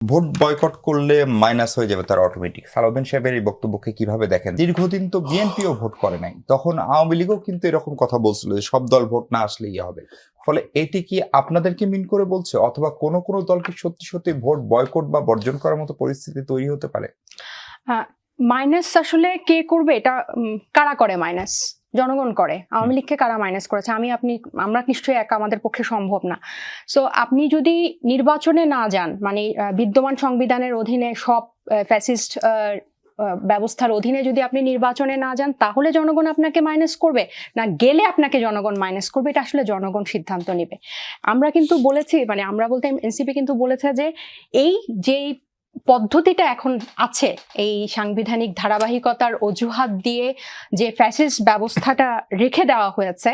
Vote boycott করলে minus হয়ে যাবে তার অটোমেটিক। সালাউদ্দিন সাহেবের এই বক্তব্যকে কিভাবে দেখেন? দীর্ঘদিন তো বিএনপিও ভোট করে নাই, তখন আওয়ামী লীগও কিন্তু এরকম কথা বলছিল যে সব দল ভোট না আসলেই হবে। ফলে এটি কি আপনাদেরকে মিন করে বলছে, অথবা কোন কোন দলকে সত্যি সত্যি ভোট বয়কট বা বর্জন করার মতো পরিস্থিতি তৈরি হতে পারে? মাইনাস আসলে কে করবে এটা? কারা করে মাইনাস? জনগণ করে। আওয়ামী লীগকে কারা মাইনাস করেছে? আমরা নিশ্চয়ই একা, আমাদের পক্ষে সম্ভব না। সো আপনি যদি নির্বাচনে না যান, মানে বিদ্যমান সংবিধানের অধীনে সব ফ্যাসিস্ট ব্যবস্থার অধীনে যদি আপনি নির্বাচনে না যান, তাহলে জনগণ আপনাকে মাইনাস করবে, না গেলে আপনাকে জনগণ মাইনাস করবে, এটা আসলে জনগণ সিদ্ধান্ত নেবে। আমরা কিন্তু বলেছি, মানে আমরা বলতে এনসিপি কিন্তু বলেছে যে এই যেই পদ্ধতিটা এখন আছে, এই সাংবিধানিক ধারাবাহিকতার অজুহাত দিয়ে যে ফ্যাসিস্ট ব্যবস্থাটা রেখে দেওয়া হয়েছে,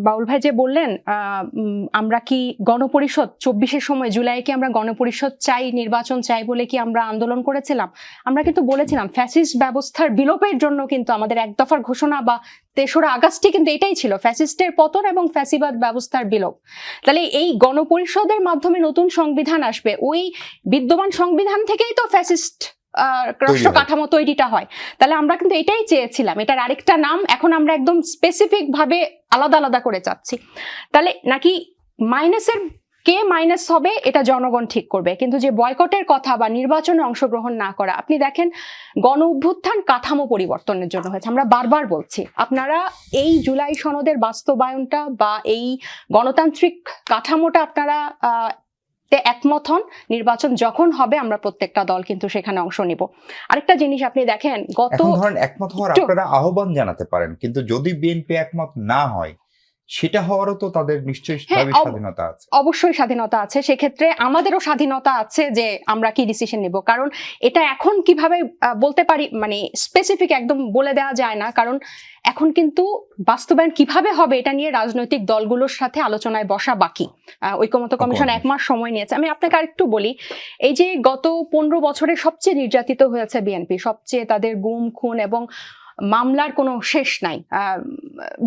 বাউল ভাই যে বললেন আমরা কি গণপরিষদ 24-এর সময় জুলাই কি আমরা গণপরিষদ চাই, নির্বাচন চাই বলে কি আমরা আন্দোলন করেছিলাম? আমরা কিন্তু বলেছিলাম ফ্যাসিস্ট ব্যবস্থার বিলোপের জন্য কিন্তু আমাদের এক দফার ঘোষণা বা 3রা আগস্টে কিন্তু এটাই ছিল, ফ্যাসিস্টের পতন এবং ফ্যাসিবাদ ব্যবস্থার বিলোপ। তাহলে এই গণপরিষদের মাধ্যমে নতুন সংবিধান আসবে, ওই বিদ্যমান সংবিধান থেকেই তো ফ্যাসিস্ট রাষ্ট্র কাঠামো তৈরিটা হয়। তাহলে আমরা কিন্তু এটাই চেয়েছিলাম, এটার আরেকটা নাম এখন আমরা একদম স্পেসিফিক ভাবে আলাদা আলাদা করে চাচ্ছি। তাহলে নাকি মাইনাসের কে মাইনাস হবে এটা জনগণ ঠিক করবে, কিন্তু যে বয়কটের কথা বা নির্বাচনে অংশগ্রহণ না করা, আপনি দেখেন গণ অভ্যুত্থান কাঠামো পরিবর্তনের জন্য হয়েছে। আমরা বারবার বলছি আপনারা এই জুলাই সনদের বাস্তবায়নটা বা এই গণতান্ত্রিক কাঠামোটা আপনারা একমত হন, নির্বাচন যখন হবে আমরা প্রত্যেকটা দল কিন্তু সেখানে অংশ নিব। আরেকটা জিনিস আপনি দেখেন, ধরেন একমত হওয়ার আপনারা আহ্বান জানাতে পারেন, কিন্তু যদি বিএনপি একমত না হয়, সেটা হওয়ারও তো তাদের নিশ্চয়ই স্বাধীনতা আছে। অবশ্যই স্বাধীনতা আছে, সেক্ষেত্রে আমাদেরও স্বাধীনতা আছে যে আমরা কি ডিসিশন নেব। কারণ এটা এখন কিভাবে বলতে পারি, মানে স্পেসিফিক একদম বলে দেওয়া যায় না, কারণ এখন কিন্তু বাস্তবায়ন কিভাবে হবে এটা নিয়ে রাজনৈতিক দলগুলোর সাথে আলোচনায় বসা বাকি। ঐকমত্য কমিশন 1 মাস সময় নিয়েছে। আমি আপনাকে আরেকটু বলি, এই যে গত 15 বছরে সবচেয়ে নির্যাতিত হয়েছে বিএনপি, সবচেয়ে তাদের গুম খুন এবং মামলার কোনো শেষ নাই।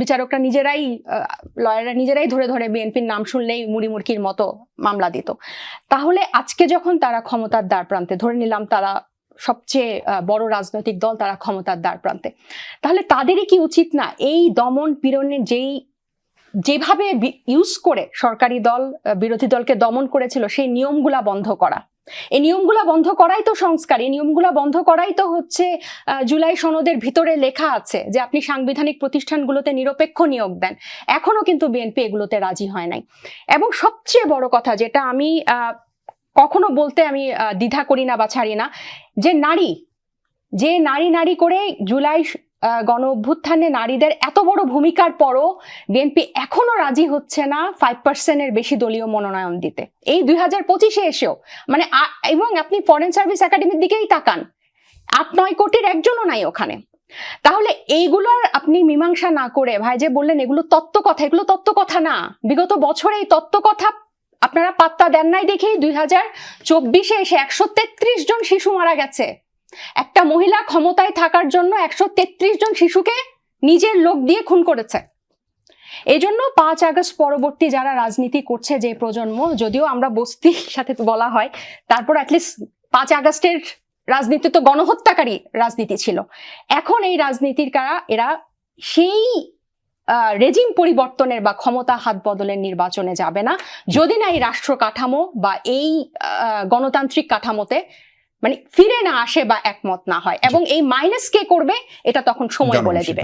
বিচারকরা নিজেরাই, লয়াররা নিজেরাই ধরে ধরে বিএনপির নাম শুনলেই মুড়িমুড়কির মতো মামলা দিত। তাহলে আজকে যখন তারা ক্ষমতার দ্বার প্রান্তে, ধরে নিলাম তারা সবচেয়ে বড় রাজনৈতিক দল, তারা ক্ষমতার দ্বার প্রান্তে, তাহলে তাদেরই কি উচিত না এই দমন পীড়নের যেভাবে ইউজ করে সরকারি দল বিরোধী দলকে দমন করেছিল সেই নিয়মগুলা বন্ধ করা? এই নিয়মগুলা বন্ধ করাই তো সংস্কার, এই নিয়মগুলা বন্ধ করাই তো হচ্ছে জুলাই সনদের ভিতরে লেখা আছে যে আপনি সাংবিধানিক প্রতিষ্ঠানগুলোতে নিরপেক্ষ নিয়োগ দেন। এখনো কিন্তু বিএনপি এগুলোতে রাজি হয় নাই। এবং সবচেয়ে বড় কথা যেটা আমি কখনো বলতে আমি দ্বিধা করি না বা ছাড়ি না, যে নারী করে জুলাই গণ অভ্যুত্থানে নারীদের এত বড় ভূমিকার পরও বিএনপি এখনো রাজি হচ্ছে না 5%-এর বেশি দলীয় মনোনয়ন দিতে, এই 2025-এ এসেও। মানে এবং আপনি ফরেন সার্ভিস একাডেমির দিকেই তাকান, 8-9 কোটির একজনও নাই ওখানে। তাহলে এইগুলোর আপনি মীমাংসা না করে, ভাই যে বললেন এগুলো তত্ত্বকথা, এগুলো তত্ত্বকথা না। বিগত বছরে এই তত্ত্বকথা আপনারা পাত্তা দেন নাই দেখেই 2024-এ এসে 133 জন শিশু মারা গেছে। একটা মহিলা ক্ষমতায় থাকার জন্য 133 জন শিশুকে নিজের লোক দিয়ে খুন করেছে। এজন্য 5 আগস্ট পরবর্তী যারা রাজনীতি করছে যে প্রজন্ম, যদিও আমরা বস্তির সাথে বলা হয়, তারপর অ্যাটলিস্ট 5 আগস্টের রাজনীতি তো গণহত্যাকারী রাজনীতি ছিল। এখন এই রাজনীতির এরা সেই রেজিম পরিবর্তনের বা ক্ষমতা হাত বদলের নির্বাচনে যাবে না, যদি না এই রাষ্ট্র কাঠামো বা এই গণতান্ত্রিক কাঠামোতে মানে ফিরে না আসে বা একমত না হয়। এবং এই মাইনাস কে করবে এটা তখন সময় বলে দিবে।